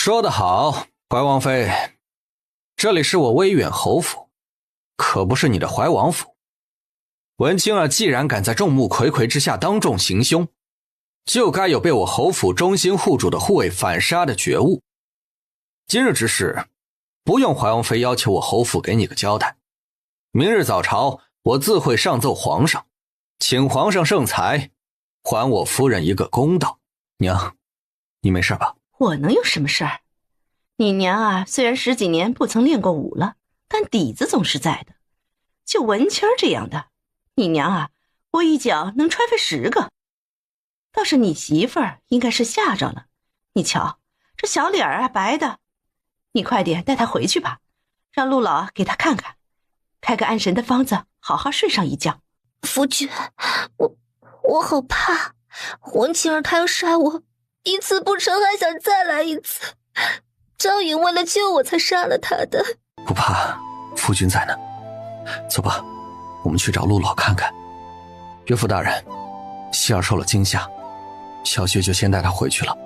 说得好，怀王妃，这里是我威远侯府，可不是你的怀王府。文清儿既然敢在众目睽睽之下当众行凶，就该有被我侯府忠心护主的护卫反杀的觉悟。今日之事，不用怀王妃要求我侯府给你个交代。明日早朝，我自会上奏皇上，请皇上圣裁，还我夫人一个公道。娘，你没事吧？我能有什么事儿？你娘啊，虽然10几年不曾练过武了，但底子总是在的。就文清这样的，你娘啊，我一脚能踹飞10个。倒是你媳妇儿应该是吓着了，你瞧这小脸儿啊白的，你快点带她回去吧，让陆老给她看看，开个安神的方子，好好睡上一觉。夫君，我好怕，文清儿她要杀我，一次不成还想再来一次。张颖为了救我才杀了她的。不怕，夫君在呢。走吧，我们去找陆老看看。岳父大人，希儿受了惊吓，小婿就先带她回去了。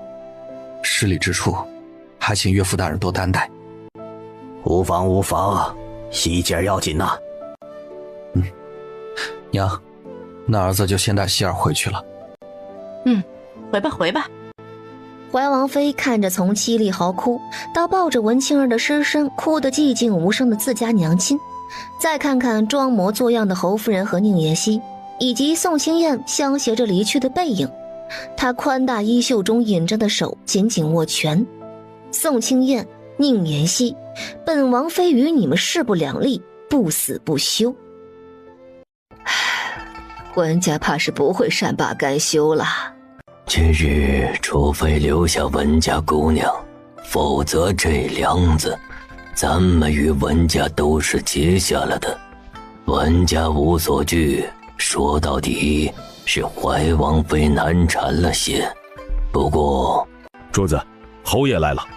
失礼之处，还请岳父大人多担待。无妨无妨，希姐要紧呐。娘，那儿子就先带希儿回去了。回吧回吧。怀王妃看着从凄厉嚎哭到抱着文清儿的尸身哭得寂静无声的自家娘亲，再看看装模作样的侯夫人和宁妍希，以及宋清燕相携着离去的背影，她宽大衣袖中隐着的手紧紧握拳。宋清燕、宁妍希，本王妃与你们势不两立，不死不休。文家怕是不会善罢甘休了。今日除非留下文家姑娘，否则这梁子咱们与文家都是结下了的。文家无所惧，说到底是怀王妃难缠了些。不过主子，侯爷来了。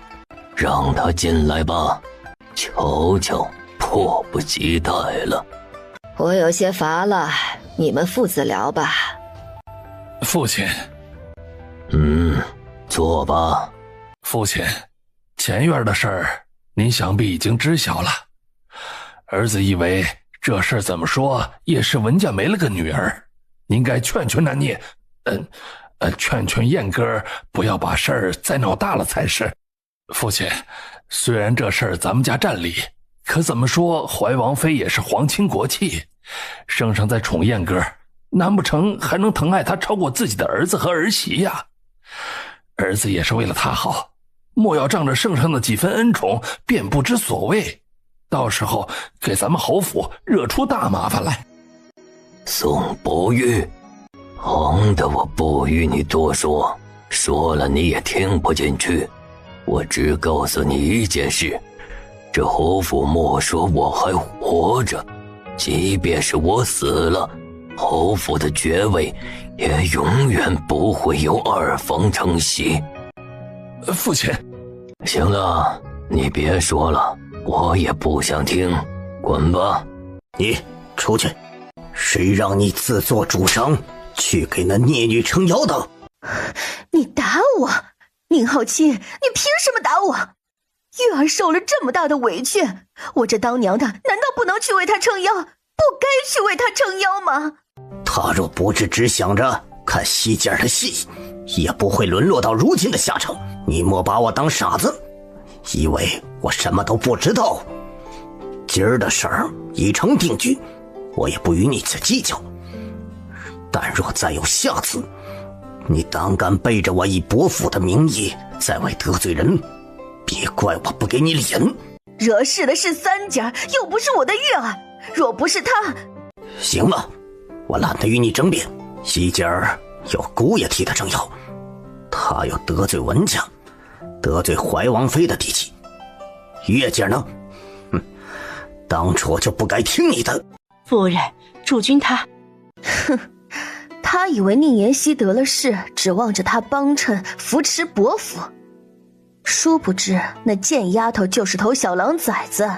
让他进来吧，瞧瞧，迫不及待了。我有些乏了，你们父子聊吧。父亲。坐吧。父亲，前院的事儿您想必已经知晓了。儿子以为这事儿怎么说也是文家没了个女儿，您该劝劝那聂，劝劝燕哥不要把事儿再闹大了才是。父亲，虽然这事儿咱们家占理，可怎么说怀王妃也是皇亲国戚，圣上在宠燕哥，难不成还能疼爱他超过自己的儿子和儿媳呀？儿子也是为了他好，莫要仗着圣上的几分恩宠便不知所谓，到时候给咱们侯府惹出大麻烦来。宋不遇，红的我不与你多说，说了你也听不进去。我只告诉你一件事，这侯府莫说我还活着，即便是我死了，侯府的爵位也永远不会由二房承袭。父亲，行了，你别说了，我也不想听，滚吧。你出去，谁让你自作主张去给那孽女撑腰的？你打我，宁浩清，你凭什么打我？月儿受了这么大的委屈，我这当娘的难道不能去为她撑腰，不该去为她撑腰吗？他若不是只想着看希姐儿的戏，也不会沦落到如今的下场。你莫把我当傻子，以为我什么都不知道。今儿的事儿已成定局，我也不与你去计较。但若再有下次，你胆敢背着我以伯父的名义在外得罪人，别怪我不给你脸。惹事的是三家，又不是我的月儿，若不是他……行了，我懒得与你争辩。希姐儿有姑爷替他撑腰，他有得罪文家、得罪怀王妃的底气。月姐呢？当初我就不该听你的。夫人，主君他……他以为宁妍希得了势，指望着他帮衬扶持伯父，殊不知那贱丫头就是头小狼崽子。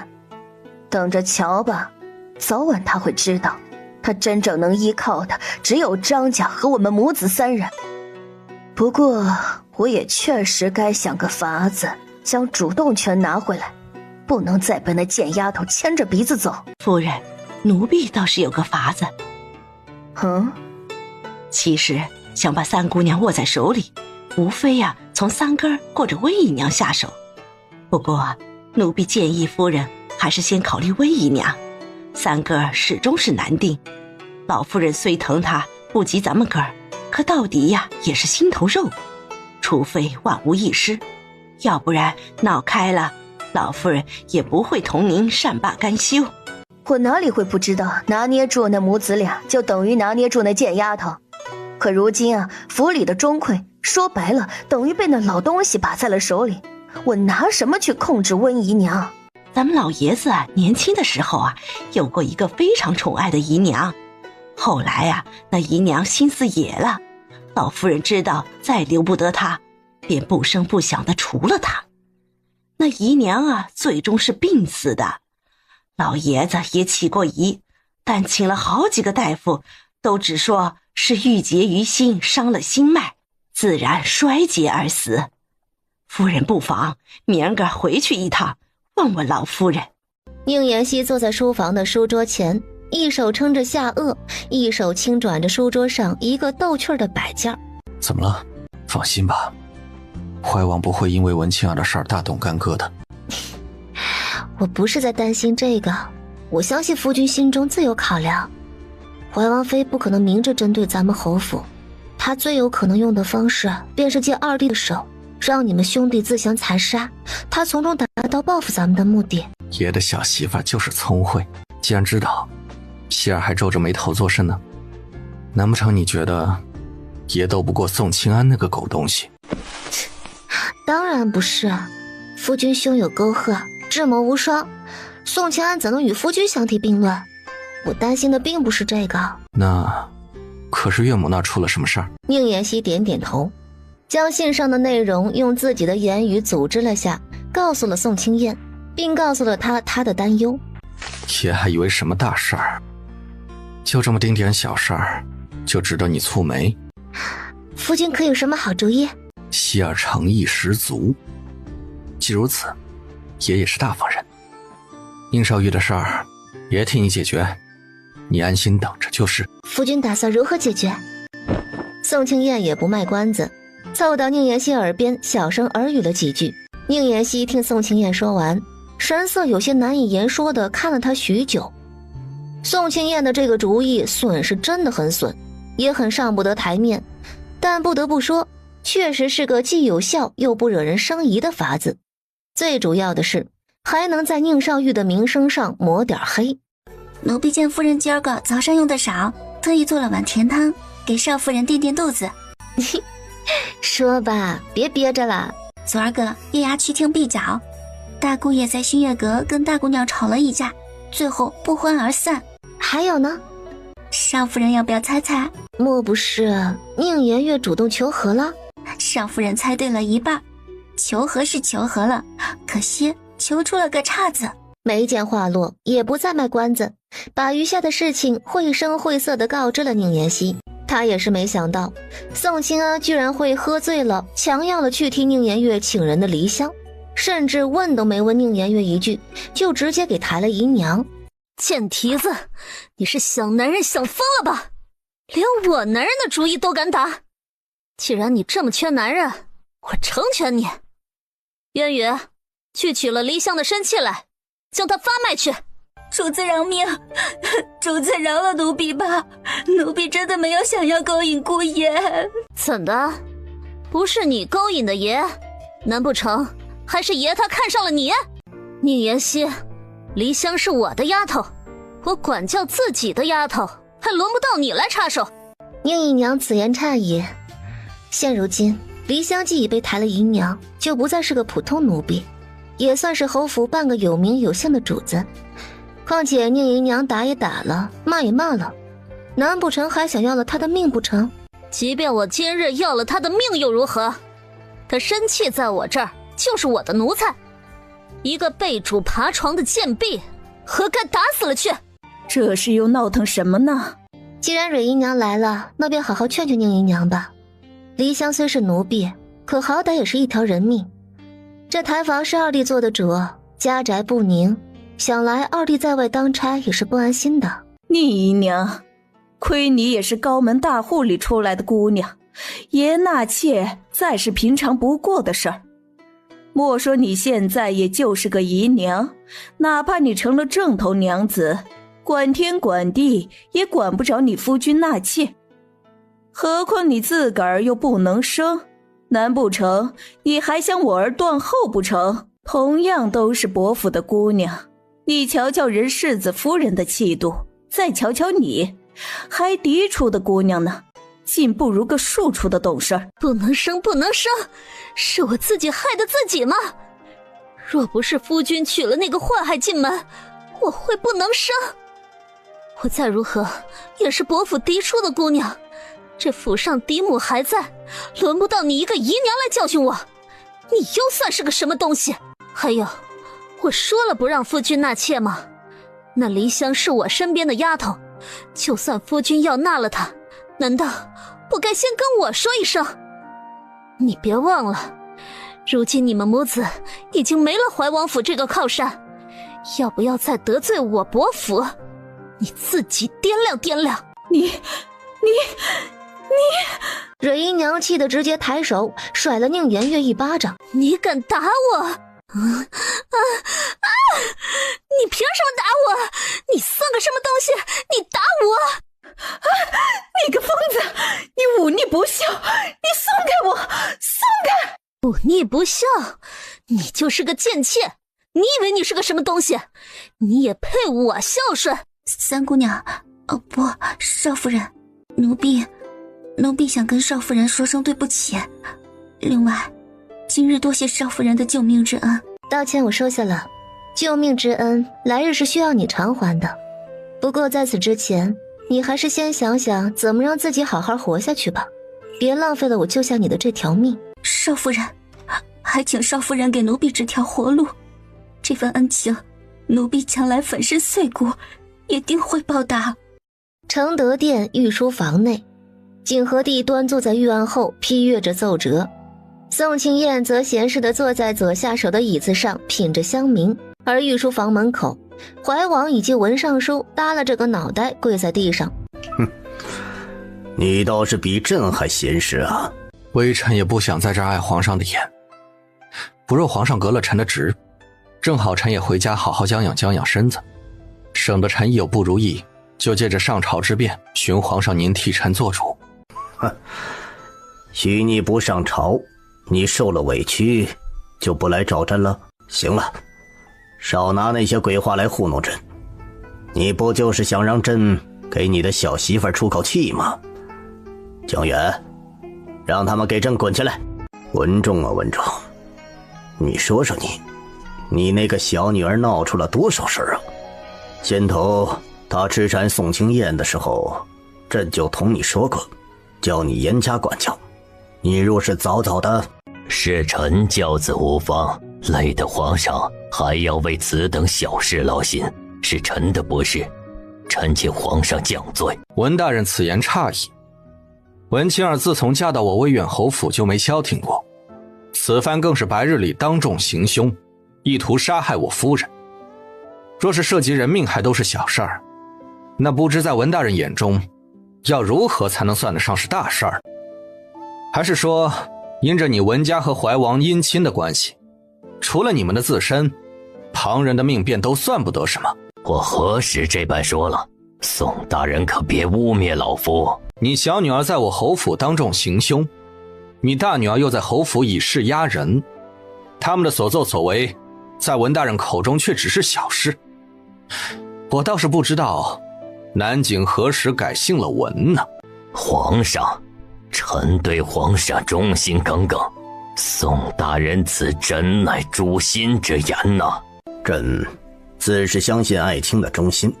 等着瞧吧，早晚他会知道，他真正能依靠的只有张家和我们母子3人。不过我也确实该想个法子，将主动权拿回来，不能再被那贱丫头牵着鼻子走。夫人，奴婢倒是有个法子。其实想把三姑娘握在手里，无非从三根或者温姨娘下手。不过奴婢建议夫人还是先考虑温姨娘，三根始终是难定。老夫人虽疼她不及咱们根儿，可到底也是心头肉，除非万无一失，要不然闹开了，老夫人也不会同您善罢甘休。我哪里会不知道，拿捏住那母子俩就等于拿捏住那贱丫头。可如今府里的钟馗说白了等于被那老东西把在了手里，我拿什么去控制温姨娘？咱们老爷子年轻的时候有过一个非常宠爱的姨娘，后来那姨娘心思野了，老夫人知道再留不得她，便不声不响地除了她。那姨娘最终是病死的，老爷子也起过疑，但请了好几个大夫，都只说是郁结于心，伤了心脉，自然衰竭而死。夫人不妨明儿个回去一趟，问问老夫人。宁妍希坐在书房的书桌前，一手撑着下颚，一手轻转着书桌上一个逗趣的摆件。怎么了？放心吧，怀王不会因为文清儿的事儿大动干戈的。我不是在担心这个，我相信夫君心中自有考量。怀王妃不可能明着针对咱们侯府，他最有可能用的方式便是借二弟的手，让你们兄弟自相残杀，他从中达到报复咱们的目的。爷的小媳妇就是聪慧，既然知道，希儿还皱着眉头做甚呢？难不成你觉得爷斗不过宋清安那个狗东西？当然不是，夫君胸有沟壑，智谋无双，宋清安怎能与夫君相提并论？我担心的并不是这个。那可是岳母那出了什么事儿？宁妍希点点头，将信上的内容用自己的言语组织了下，告诉了宋清燕，并告诉了他的担忧。爷还以为什么大事儿，就这么丁点小事儿就值得你蹙眉？夫君可有什么好主意？希儿诚意十足，既如此，爷也是大方人。宁少玉的事儿爷替你解决，你安心等着就是。夫君打算如何解决？宋清燕也不卖关子，凑到宁妍希耳边小声耳语了几句。宁妍希听宋清燕说完，神色有些难以言说的看了他许久。宋清燕的这个主意损是真的很损，也很上不得台面，但不得不说，确实是个既有效又不惹人生疑的法子。最主要的是还能在宁少玉的名声上抹点黑。奴婢见夫人今儿个早上用的少，特意做了碗甜汤给少夫人垫垫肚子。说吧，别憋着了。昨儿个叶牙去听壁角，大姑爷在熏月阁跟大姑娘吵了一架，最后不欢而散。还有呢？少夫人要不要猜猜？莫不是宁颜月主动求和了？少夫人猜对了一半，求和是求和了，可惜求出了个岔子。没见话落，也不再卖关子，把余下的事情绘声绘色地告知了宁妍希。他也是没想到，宋清安居然会喝醉了，强要了去替宁颜月请人的离香，甚至问都没问宁颜月一句，就直接给抬了姨娘。贱蹄子，你是想男人想疯了吧？连我男人的主意都敢打！既然你这么缺男人，我成全你。渊宇，去取了离香的参气来，将他发卖去。主子饶命，主子饶了奴婢吧，奴婢真的没有想要勾引姑爷。怎的？不是你勾引的爷？难不成还是爷他看上了你？宁妍希，离香是我的丫头，我管教自己的丫头，还轮不到你来插手。宁姨娘此言差矣，现如今离香既已被抬了姨娘，就不再是个普通奴婢，也算是侯府半个有名有姓的主子。况且宁姨娘打也打了，骂也骂了，难不成还想要了她的命不成？即便我今日要了她的命又如何？她生气在我这儿就是我的奴才，一个被主爬床的贱婢，何该打死了去？这是又闹腾什么呢？既然蕊姨娘来了，那便好好劝劝宁姨娘吧。离香虽是奴婢，可好歹也是一条人命，这台房是二弟做的主，家宅不宁，想来二弟在外当差也是不安心的。你姨娘，亏你也是高门大户里出来的姑娘，爷纳妾再是平常不过的事儿。莫说你现在也就是个姨娘，哪怕你成了正头娘子，管天管地也管不着你夫君纳妾。何况你自个儿又不能生，难不成你还想我儿断后不成？同样都是伯府的姑娘，你瞧瞧人世子夫人的气度，再瞧瞧你，还嫡出的姑娘呢，竟不如个庶出的懂事儿。不能生，不能生，是我自己害的自己吗？若不是夫君娶了那个祸害进门，我会不能生？我再如何也是伯府嫡出的姑娘，这府上嫡母还在，轮不到你一个姨娘来教训我，你又算是个什么东西？还有，我说了不让夫君纳妾吗？那梨香是我身边的丫头，就算夫君要纳了她，难道不该先跟我说一声？你别忘了，如今你们母子已经没了怀王府这个靠山，要不要再得罪我伯府，你自己掂量掂量。你蕊姨娘气得直接抬手甩了宁颜月一巴掌。你敢打我？你凭什么打我？你算个什么东西？你打我！你个疯子，你忤逆不孝，你松开我，松开！忤逆不孝，你就是个贱妾，你以为你是个什么东西？你也配我孝顺？三姑娘，不，少夫人，奴婢想跟少夫人说声对不起。另外，今日多谢少夫人的救命之恩。道歉我收下了，救命之恩来日是需要你偿还的。不过在此之前，你还是先想想怎么让自己好好活下去吧，别浪费了我救下你的这条命。少夫人，还请少夫人给奴婢指条活路，这份恩情，奴婢将来粉身碎骨也定会报答。承德殿御书房内，景和帝端坐在御案后批阅着奏折，宋庆燕则闲适地坐在左下手的椅子上品着香茗，而御书房门口，怀王以及文尚书耷拉着个脑袋跪在地上。哼，你倒是比朕还闲适啊！微臣也不想在这碍皇上的眼，不若皇上革了臣的职，正好臣也回家好好将养将养身子，省得臣一有不如意，就借着上朝之便寻皇上您替臣做主。哼，许你不上朝，你受了委屈就不来找朕了？行了，少拿那些鬼话来糊弄朕，你不就是想让朕给你的小媳妇出口气吗？江远，让他们给朕滚起来！文仲啊文仲，你说说你那个小女儿闹出了多少事儿啊？先头她痴缠宋清燕的时候，朕就同你说过，叫你严加管教。你若是早早的……是臣教子无方，累得皇上还要为此等小事劳心，是臣的不是，臣请皇上降罪。文大人此言差矣。文清儿自从嫁到我威远侯府就没消停过，此番更是白日里当众行凶，意图杀害我夫人。若是涉及人命还都是小事儿，那不知在文大人眼中，要如何才能算得上是大事儿？还是说，因着你文家和怀王姻亲的关系，除了你们的自身，旁人的命便都算不得什么？我何时这般说了？宋大人可别污蔑老夫。你小女儿在我侯府当众行凶，你大女儿又在侯府以势压人，他们的所作所为，在文大人口中却只是小事。我倒是不知道，南景何时改姓了文呢？皇上，臣对皇上忠心耿耿，宋大人此真乃诛心之言呐。朕自是相信爱卿的忠心，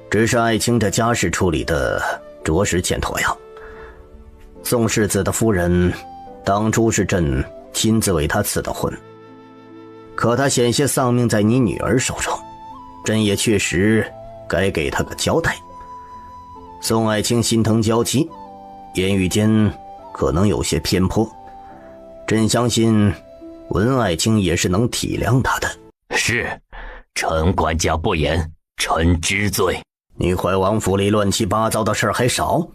只是爱卿这家事处理的着实欠妥呀。宋世子的夫人当初是朕亲自为他赐的婚，可他险些丧命在你女儿手上，朕也确实该给他个交代。宋爱卿心疼娇妻，言语间可能有些偏颇，朕相信文爱卿也是能体谅他的。是，臣管家不严，臣知罪。你怀王府里乱七八糟的事儿还少？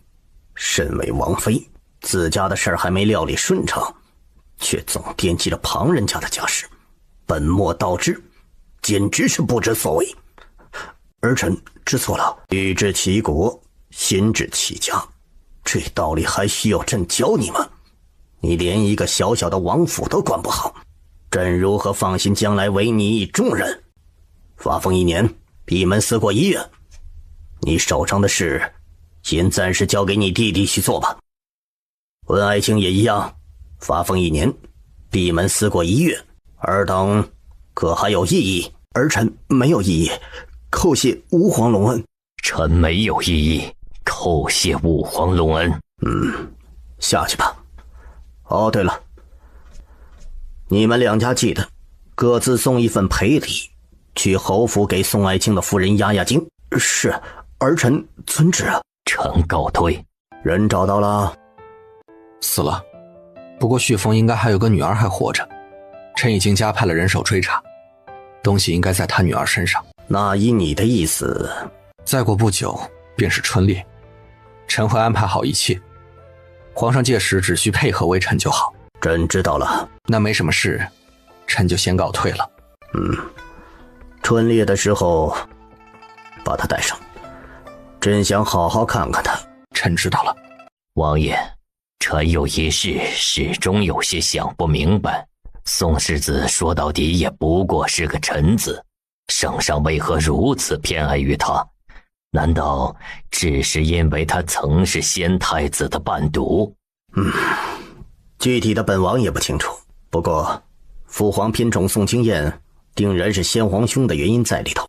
身为王妃，自家的事儿还没料理顺畅，却总惦记着旁人家的家事，本末倒置，简直是不知所谓。儿臣知错了，欲治其国，先治其家，这道理还需要朕教你吗？你连一个小小的王府都管不好，朕如何放心将来委你以重任？发疯1年，闭门思过1月，你手上的事先暂时交给你弟弟去做吧。文爱卿也一样，发疯1年，闭门思过1月，尔等可还有异议？儿臣没有异议，叩谢吾皇隆恩。臣没有异议，叩谢吾皇隆恩。下去吧。哦，对了，你们2家记得各自送一份赔礼，去侯府给宋爱卿的夫人压压惊。是，儿臣遵旨啊。臣告退。人找到了？死了，不过旭峰应该还有个女儿还活着，臣已经加派了人手追查，东西应该在他女儿身上。那依你的意思，再过不久便是春猎，臣会安排好一切，皇上届时只需配合为臣就好。朕知道了。那没什么事，臣就先告退了。春猎的时候把他带上，朕想好好看看他。臣知道了。王爷，臣有一事始终有些想不明白，宋世子说到底也不过是个臣子，圣上为何如此偏爱于他？难道只是因为他曾是先太子的伴读？具体的本王也不清楚，不过父皇偏宠宋清燕，定然是先皇兄的原因在里头。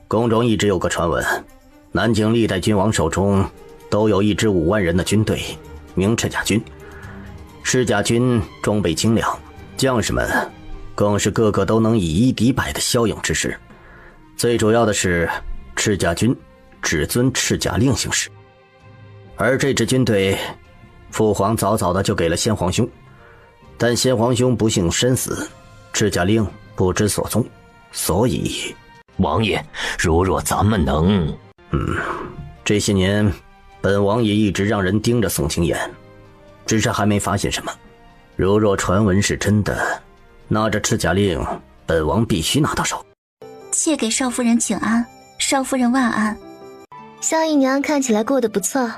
宫中一直有个传闻，南境历代君王手中都有一支5万人的军队，名赤甲军。赤甲军装备精良，将士们更是个个都能以1敌100的骁勇之势。最主要的是，赤甲军只遵赤甲令行事，而这支军队父皇早早的就给了先皇兄，但先皇兄不幸身死，赤甲令不知所踪，所以王爷，如若咱们能……这些年本王也一直让人盯着宋清燕，只是还没发现什么。如若传闻是真的，那这赤甲令本王必须拿到手。妾给少夫人请安。少夫人万安。萧姨娘看起来过得不错，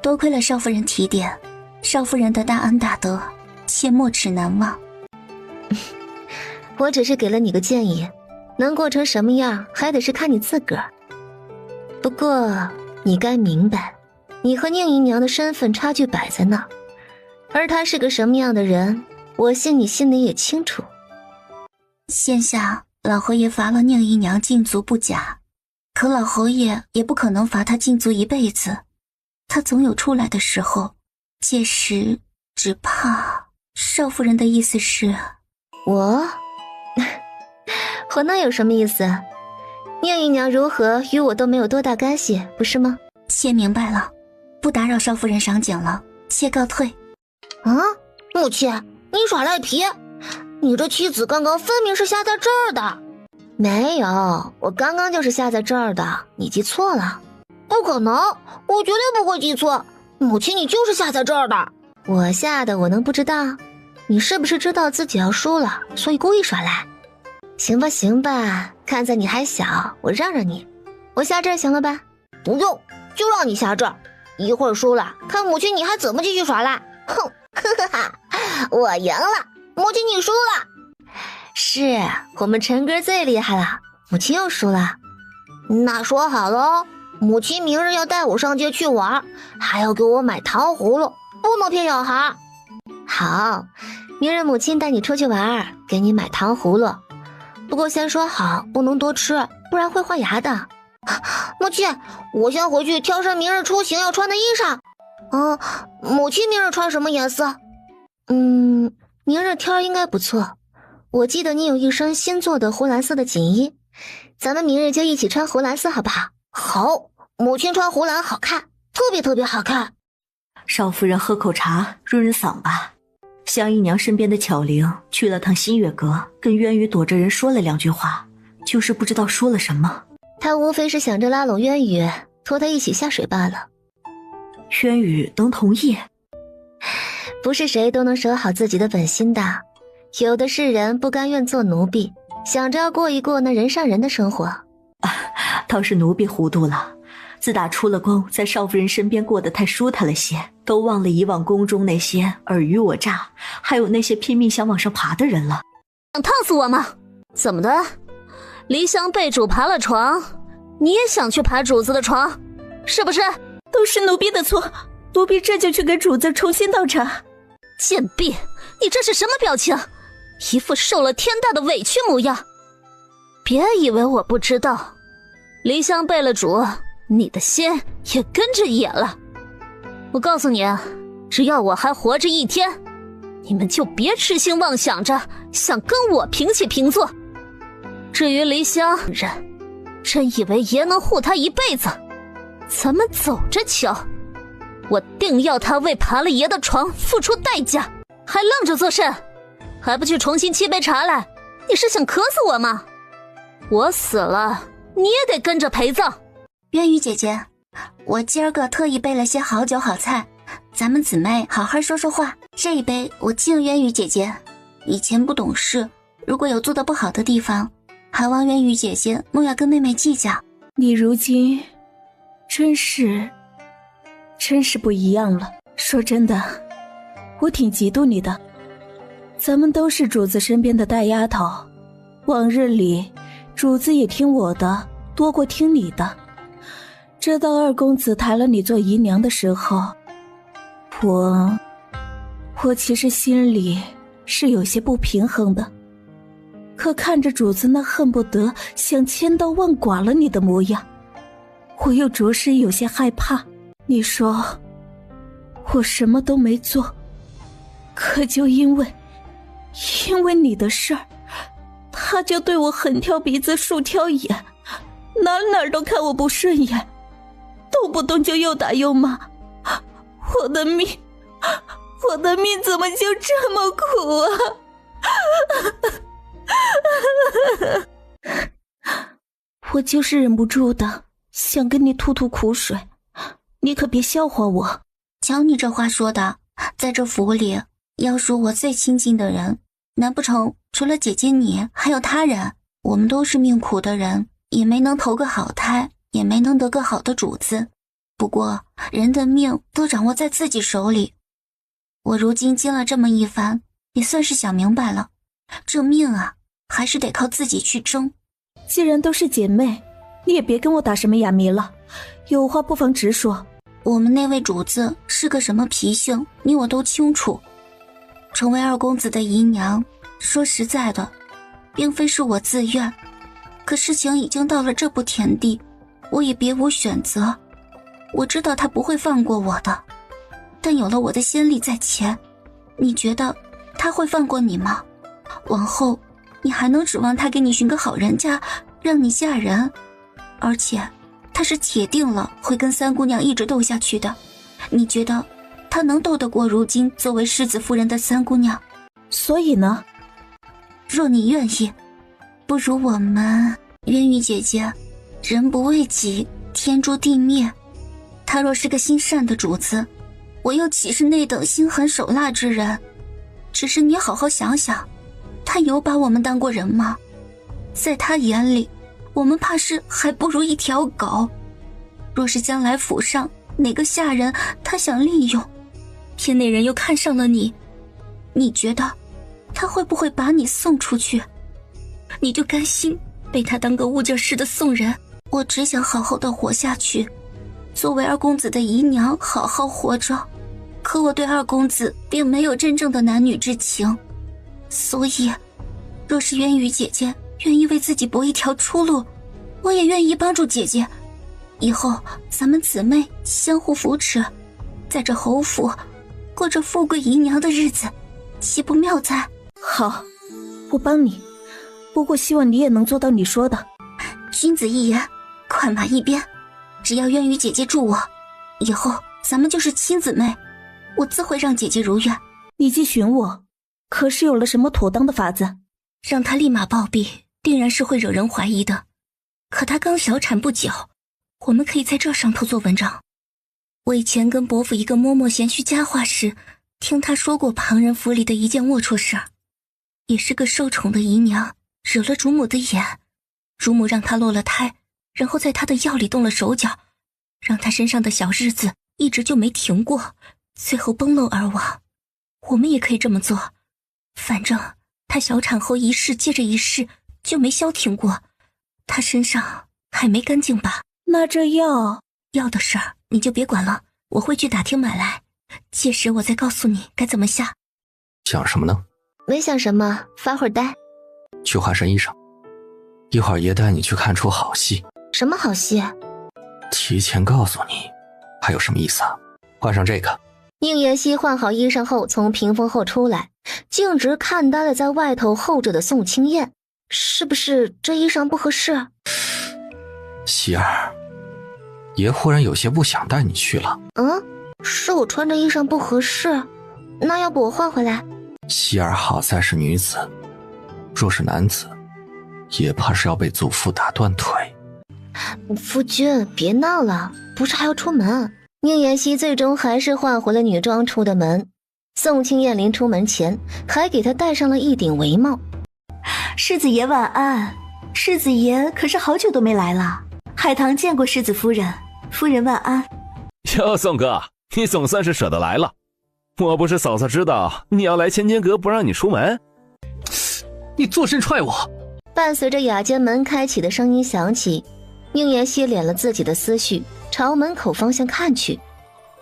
多亏了少夫人提点，少夫人的大恩大德，妾没齿难忘。我只是给了你个建议，能过成什么样还得是看你自个儿。不过你该明白，你和宁姨娘的身份差距摆在那儿，而她是个什么样的人，我信你心里也清楚。现下老侯爷罚了宁姨娘禁足不假，可老侯爷也不可能罚她禁足一辈子，她总有出来的时候，届时只怕……少夫人的意思是……我那有什么意思？宁姨娘如何与我都没有多大干系，不是吗？妾明白了，不打扰少夫人赏景了，妾告退。母亲，你耍赖皮！你这妻子刚刚分明是下在这儿的。没有，我刚刚就是下在这儿的，你记错了。不可能，我绝对不会记错。母亲，你就是下在这儿的。我下的我能不知道？你是不是知道自己要输了，所以故意耍赖？行吧行吧，看在你还小，我让让你，我下这儿行了吧？不用，就让你下这儿，一会儿输了，看母亲你还怎么继续耍赖。哼，哈哈，我赢了，母亲你输了。是我们陈哥最厉害了，母亲又输了。那说好了哦，母亲明日要带我上街去玩，还要给我买糖葫芦，不能骗小孩。好，明日母亲带你出去玩，给你买糖葫芦。不过先说好，不能多吃，不然会坏牙的。母亲，我先回去挑身明日出行要穿的衣裳。母亲明日穿什么颜色？明日天应该不错。我记得你有一身新做的湖蓝色的锦衣，咱们明日就一起穿湖蓝色好不好？好，母亲穿湖蓝好看，特别好看。少夫人喝口茶润润嗓吧。香姨娘身边的巧玲去了趟新月阁，跟渊羽躲着人说了2句话，就是不知道说了什么。他无非是想着拉拢渊羽，拖他一起下水罢了。渊羽能同意？不是谁都能守好自己的本心的，有的是人不甘愿做奴婢，想着要过一过那人上人的生活。倒是奴婢糊涂了，自打出了宫，在少夫人身边过得太舒坦了些，都忘了以往宫中那些尔虞我诈，还有那些拼命想往上爬的人了。想烫死我吗？怎么的？离香被主爬了床，你也想去爬主子的床，是不是？都是奴婢的错，奴婢这就去给主子重新倒茶。贱婢，你这是什么表情？一副受了天大的委屈模样。别以为我不知道，离香背了主，你的心也跟着野了。我告诉你，只要我还活着一天，你们就别痴心妄想着想跟我平起平坐。至于离香人，真以为爷能护她一辈子？咱们走着瞧，我定要她为爬了爷的床付出代价。还愣着做甚？还不去重新沏杯茶来？你是想渴死我吗？我死了，你也得跟着陪葬。渊羽姐姐，我今儿个特意备了些好酒好菜，咱们姊妹好好说说话。这一杯我敬渊羽姐姐，以前不懂事，如果有做得不好的地方，还望渊羽姐姐莫要跟妹妹计较。你如今真是不一样了。说真的，我挺嫉妒你的。咱们都是主子身边的大丫头，往日里主子也听我的多过听你的。知道二公子抬了你做姨娘的时候，我其实心里是有些不平衡的，可看着主子那恨不得想千刀万剐了你的模样，我又着实有些害怕。你说我什么都没做，可就因为你的事儿，他就对我横挑鼻子竖挑眼，哪都看我不顺眼，动不动就又打又骂。我的命怎么就这么苦啊？我就是忍不住的想跟你吐吐苦水，你可别笑话我。瞧你这话说的，在这府里要说我最亲近的人，难不成除了姐姐你还有他人？我们都是命苦的人，也没能投个好胎，也没能得个好的主子。不过人的命都掌握在自己手里，我如今经了这么一番，也算是想明白了，这命啊还是得靠自己去争。既然都是姐妹，你也别跟我打什么哑谜了，有话不妨直说。我们那位主子是个什么脾性，你我都清楚。成为二公子的姨娘，说实在的，并非是我自愿，可事情已经到了这步田地，我也别无选择。我知道他不会放过我的，但有了我的先例在前，你觉得他会放过你吗？往后你还能指望他给你寻个好人家，让你嫁人？而且他是铁定了会跟三姑娘一直斗下去的，你觉得他能斗得过如今作为世子夫人的三姑娘？所以呢，若你愿意，不如我们渊羽姐姐人不为己，天诛地灭。他若是个心善的主子，我又岂是那等心狠手辣之人？只是你好好想想，他有把我们当过人吗？在他眼里，我们怕是还不如一条狗。若是将来府上哪个下人他想利用，偏那人又看上了你，你觉得他会不会把你送出去？你就甘心被他当个物件似的送人？我只想好好的活下去，作为二公子的姨娘好好活着。可我对二公子并没有真正的男女之情，所以若是渊羽姐姐愿意为自己搏一条出路，我也愿意帮助姐姐。以后咱们姊妹相互扶持，在这侯府过着富贵姨娘的日子，岂不妙哉？好，我帮你，不过希望你也能做到你说的。君子一言，快马一鞭，只要渊羽姐姐助我，以后咱们就是亲姊妹，我自会让姐姐如愿。你既寻我，可是有了什么妥当的法子？让他立马暴毙，定然是会惹人怀疑的。可他刚小产不久，我们可以在这上头做文章。我以前跟伯父一个嬷嬷闲叙佳话时，听他说过旁人府里的一件龌龊事儿，也是个受宠的姨娘惹了主母的眼，主母让她落了胎，然后在她的药里动了手脚，让她身上的小日子一直就没停过，最后崩漏而亡。我们也可以这么做，反正她小产后一世接着一世就没消停过，她身上还没干净吧？那这药的事儿你就别管了，我会去打听买来，届时我再告诉你该怎么下。想什么呢？没想什么，发会儿呆。去换身衣裳，一会儿爷带你去看出好戏。什么好戏？提前告诉你，还有什么意思啊？换上这个。宁妍希换好衣裳后，从屏风后出来，径直看呆了在外头候着的宋清燕。是不是这衣裳不合适？希儿，爷忽然有些不想带你去了。是我穿着衣裳不合适？那要不我换回来？希儿好在是女子，若是男子，也怕是要被祖父打断腿。夫君，别闹了，不是还要出门？宁妍希最终还是换回了女装出的门。宋清燕临出门前，还给她戴上了一顶帷帽。世子爷晚安，世子爷可是好久都没来了。海棠见过世子夫人，夫人晚安。哟，宋哥，你总算是舍得来了。我不是嫂嫂知道你要来千间阁不让你出门？你作甚踹我！伴随着雅间门开启的声音响起，宁妍希敛了自己的思绪，朝门口方向看去。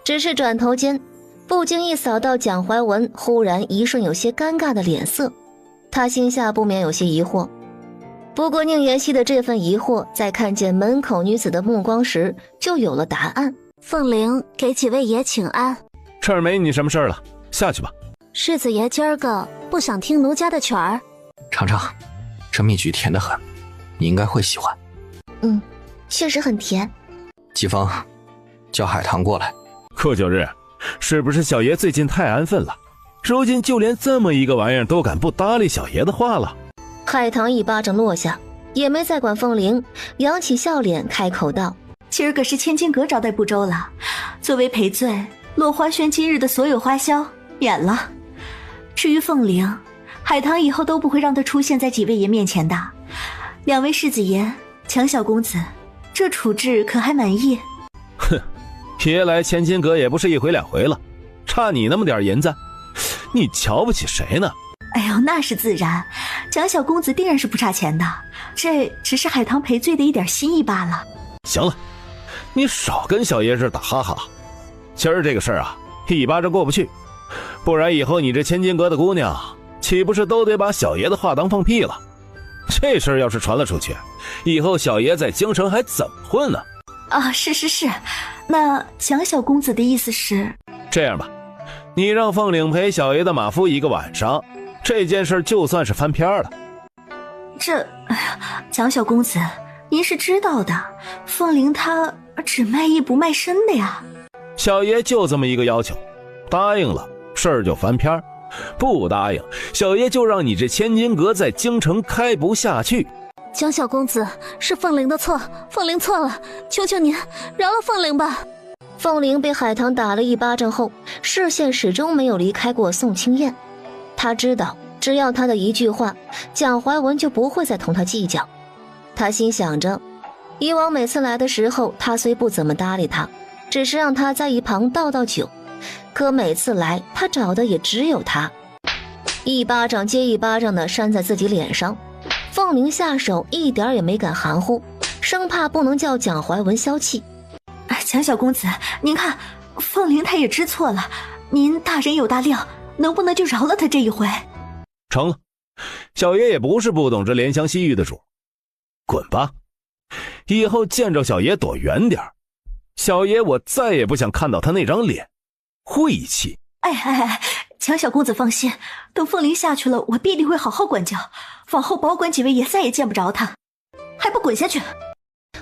只是转头间，不经意扫到蒋怀文忽然一瞬有些尴尬的脸色，他心下不免有些疑惑。不过宁妍希的这份疑惑在看见门口女子的目光时就有了答案。凤玲给几位爷请安。这儿没你什么事了，下去吧。世子爷今儿个不想听奴家的曲儿？尝尝，这蜜橘甜得很，你应该会喜欢。确实很甜。季风，叫海棠过来。顾九日，是不是小爷最近太安分了？如今就连这么一个玩意儿都敢不搭理小爷的话了？海棠一巴掌落下，也没再管凤玲，扬起笑脸开口道：今儿个是千金阁招待不周了，作为赔罪，落花轩今日的所有花销免了。至于凤玲，海棠以后都不会让她出现在几位爷面前的。两位世子爷，强小公子，这处置可还满意？哼，爷来千金阁也不是一回两回了，差你那么点银子，你瞧不起谁呢？哎呦，那是自然，蒋小公子定然是不差钱的，这只是海棠赔罪的一点心意罢了。行了，你少跟小爷这打哈哈。今儿这个事儿啊，一巴掌过不去，不然以后你这千金阁的姑娘岂不是都得把小爷的话当放屁了？这事儿要是传了出去，以后小爷在京城还怎么混呢？啊，是，那蒋小公子的意思是？这样吧，你让凤岭陪小爷的马夫一个晚上，这件事就算是翻篇了。哎呀，蒋小公子，您是知道的，凤玲她只卖艺不卖身的呀。小爷就这么一个要求，答应了事儿就翻篇，不答应小爷就让你这千金阁在京城开不下去。蒋小公子，是凤玲的错，凤玲错了，求求您饶了凤玲吧。凤玲被海棠打了一巴掌后，视线始终没有离开过宋清燕。她知道只要她的一句话，蒋怀文就不会再同她计较。她心想着，以往每次来的时候，她虽不怎么搭理她，只是让她在一旁倒酒，可每次来她找的也只有她。一巴掌接一巴掌的扇在自己脸上，凤玲下手一点也没敢含糊，生怕不能叫蒋怀文消气。蒋小公子，您看凤玲她也知错了，您大人有大量，能不能就饶了她这一回？成了，小爷也不是不懂这怜香惜玉的主，滚吧，以后见着小爷躲远点，小爷我再也不想看到他那张脸，晦气。哎，蒋小公子放心，等凤玲下去了，我必定会好好管教，往后保管几位爷再也见不着他，还不滚下去！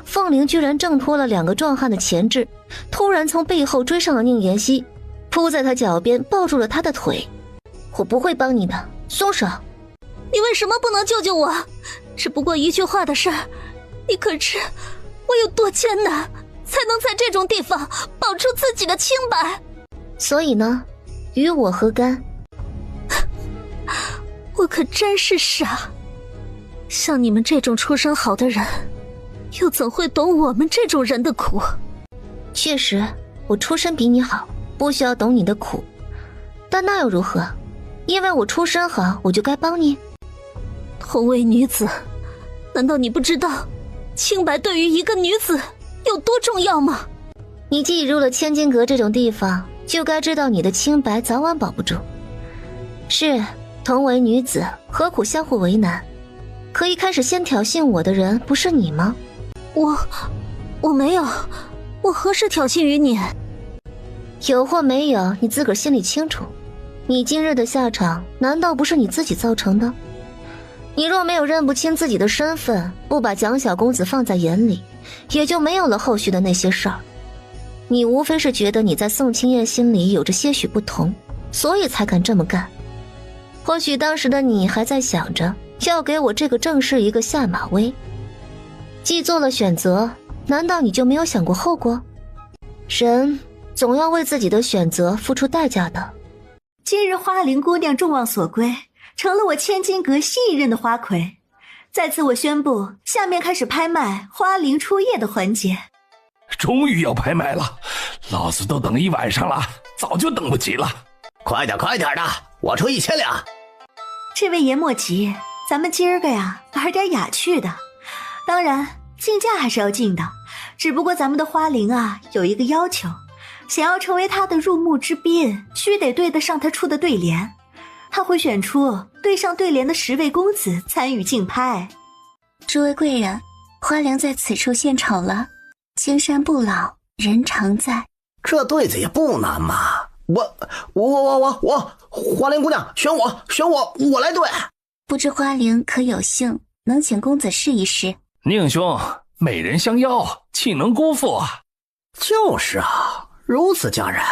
凤玲居然挣脱了两个壮汉的钳制，突然从背后追上了宁妍希，扑在他脚边抱住了他的腿。我不会帮你的，松手！你为什么不能救救我？只不过一句话的事儿，你可知我有多艰难，才能在这种地方保住自己的清白？所以呢，与我何干？我可真是傻，像你们这种出身好的人，又怎会懂我们这种人的苦？确实，我出身比你好，不需要懂你的苦，但那又如何？因为我出身好，我就该帮你？同为女子，难道你不知道清白对于一个女子有多重要吗？你既入了千金阁这种地方，就该知道你的清白早晚保不住。是，同为女子，何苦相互为难？可一开始先挑衅我的人不是你吗？我没有，我何时挑衅于你？有或没有，你自个儿心里清楚。你今日的下场，难道不是你自己造成的？你若没有认不清自己的身份，不把蒋小公子放在眼里，也就没有了后续的那些事儿。你无非是觉得你在宋清叶心里有着些许不同，所以才敢这么干。或许当时的你还在想着要给我这个正室一个下马威。既做了选择，难道你就没有想过后果？人总要为自己的选择付出代价的。今日花灵姑娘众望所归，成了我千金阁新一任的花魁。在此我宣布，下面开始拍卖花灵初夜的环节。终于要拍卖了，老子都等一晚上了，早就等不及了。快点的，我出1000两。这位爷莫急，咱们今儿个呀玩点雅趣的，当然竞价还是要竞的，只不过咱们的花灵啊有一个要求，想要成为他的入幕之宾，须得对得上他出的对联。他会选出对上对联的10位公子参与竞拍。诸位贵人，花灵在此处献丑了。青山不老，人常在。这对子也不难嘛。我，花灵姑娘选我来对。不知花灵可有幸能请公子试一试？宁兄，美人相邀，岂能辜负啊？就是啊，如此佳人，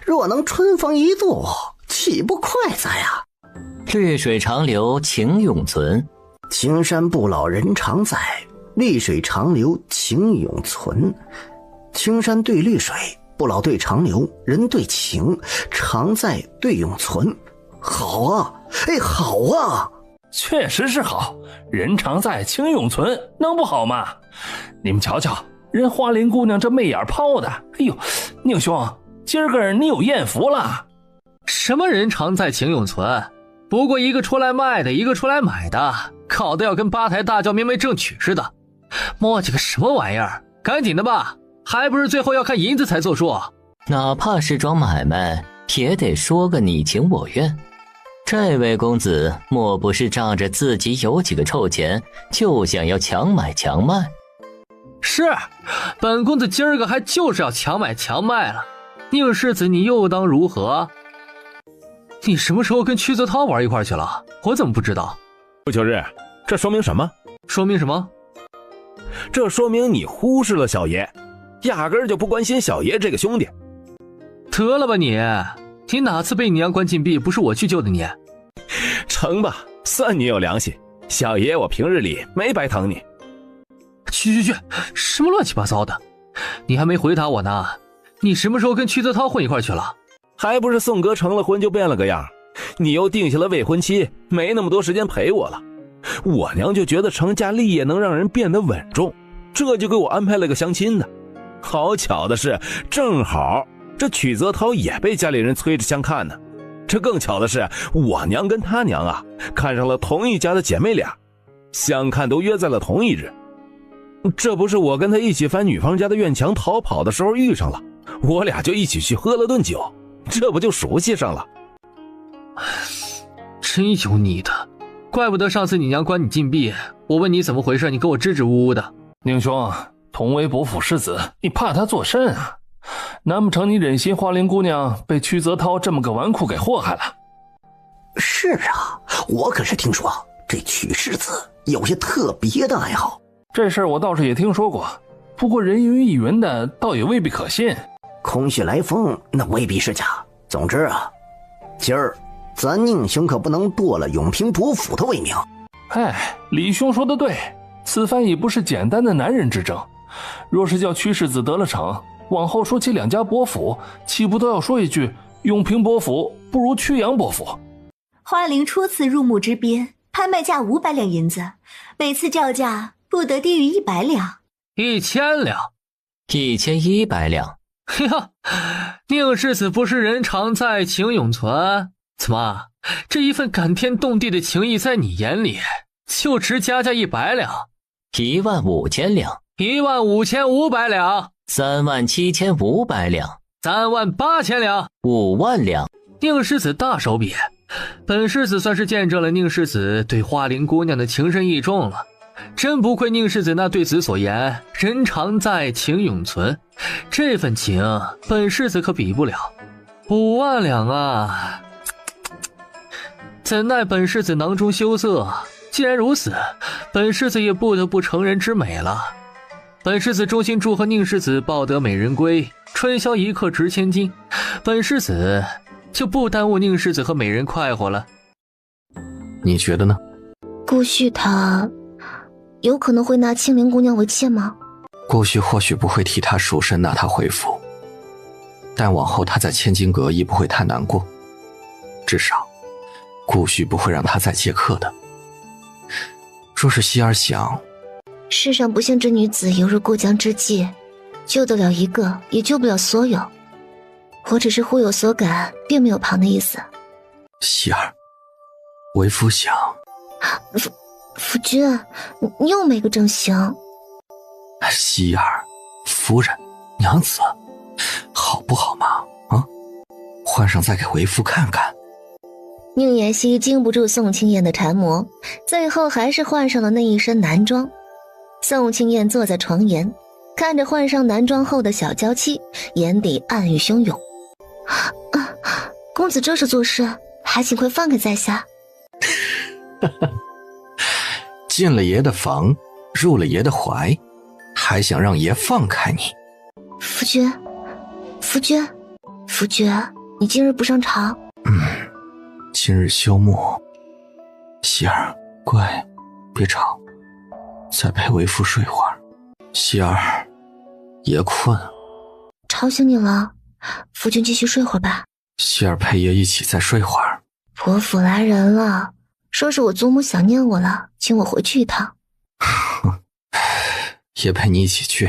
若能春风一度，岂不快哉啊？绿水长流，情永存。青山不老，人常在。绿水长流，情永存。青山对绿水，不老对长流，人对情，常在对永存。好啊，好啊！确实是好，人常在，情永存，能不好吗？你们瞧瞧，人花灵姑娘这媚眼泡的，哎呦，宁兄，今儿个你有艳福了。什么人常在，情永存？不过一个出来卖的，一个出来买的，搞得要跟八抬大轿明媒正娶似的，磨叽个什么玩意儿？赶紧的吧，还不是最后要看银子才作数。哪怕是桩买卖，也得说个你情我愿。这位公子莫不是仗着自己有几个臭钱，就想要强买强卖？是，本公子今儿个还就是要强买强卖了。宁世子，你又当如何？你什么时候跟曲泽涛玩一块去了？我怎么不知道？不求日，这说明什么？说明什么？这说明你忽视了小爷，压根儿就不关心小爷这个兄弟。得了吧你哪次被你娘关禁闭不是我去救的你？成吧，算你有良心，小爷我平日里没白疼你。去，什么乱七八糟的？你还没回答我呢，你什么时候跟曲泽涛混一块去了？还不是宋哥成了婚就变了个样，你又定下了未婚妻，没那么多时间陪我了。我娘就觉得成家立业能让人变得稳重，这就给我安排了个相亲的。好巧的是，正好这曲泽涛也被家里人催着相看呢。这更巧的是，我娘跟他娘啊看上了同一家的姐妹俩，相看都约在了同一日。这不是我跟他一起翻女方家的院墙逃跑的时候遇上了，我俩就一起去喝了顿酒，这不就熟悉上了。真有你的，怪不得上次你娘关你禁闭，我问你怎么回事，你给我支支吾吾的。宁兄，同为伯府世子，你怕他作甚啊？难不成你忍心花灵姑娘被曲泽涛这么个纨绔给祸害了？是啊，我可是听说这曲世子有些特别的爱好。这事儿我倒是也听说过，不过人云亦云的，倒也未必可信。空穴来风那未必是假。总之啊，今儿咱宁兄可不能夺了永平伯府的威名。哎，李兄说的对，此番已不是简单的男人之争。若是叫屈世子得了逞，往后说起两家伯府，岂不都要说一句永平伯府不如曲阳伯府？花灵初次入墓之边，拍卖价500两银子，每次叫价不得低于100两。1000两，1100两。呀，宁世子不是人常在，情永存。怎么，这一份感天动地的情谊，在你眼里就值加100两？15000两，15500两，37500两，38000两，5万两。宁世子大手笔，本世子算是见证了宁世子对花灵姑娘的情深意重了。真不愧宁世子那对子所言，人常在，情永存。这份情，本世子可比不了。5万两啊！怎奈本世子囊中羞涩，既然如此，本世子也不得不成人之美了。本世子衷心祝贺宁世子抱得美人归，春宵一刻值千金。本世子就不耽误宁世子和美人快活了。你觉得呢？顾旭他有可能会拿青灵姑娘为妾吗？顾旭或许不会替他赎身拿她回府，但往后他在千金阁亦不会太难过，至少顾旭不会让他再接客的。若是希儿想，世上不幸之女子犹如过江之鲫，救得了一个也救不了所有。我只是忽有所感，并没有旁的意思。希儿，为夫想夫君，你又没个正形。希儿，夫人，娘子，好不好嘛？啊，换上再给为夫看看。宁妍希经不住宋清燕的缠磨，最后还是换上了那一身男装。宋清燕坐在床沿，看着换上男装后的小娇妻，眼底暗欲汹涌。公子这是做事，还请快放开在下。进了爷的房，入了爷的怀，还想让爷放开你？夫君，你今日不上朝？今日休沐。希儿，乖，别吵，再陪为夫睡会儿。希儿，爷困。吵醒你了，夫君继续睡会儿吧。希儿陪爷一起再睡会儿。伯府来人了，说是我祖母想念我了，请我回去一趟。爷陪你一起去。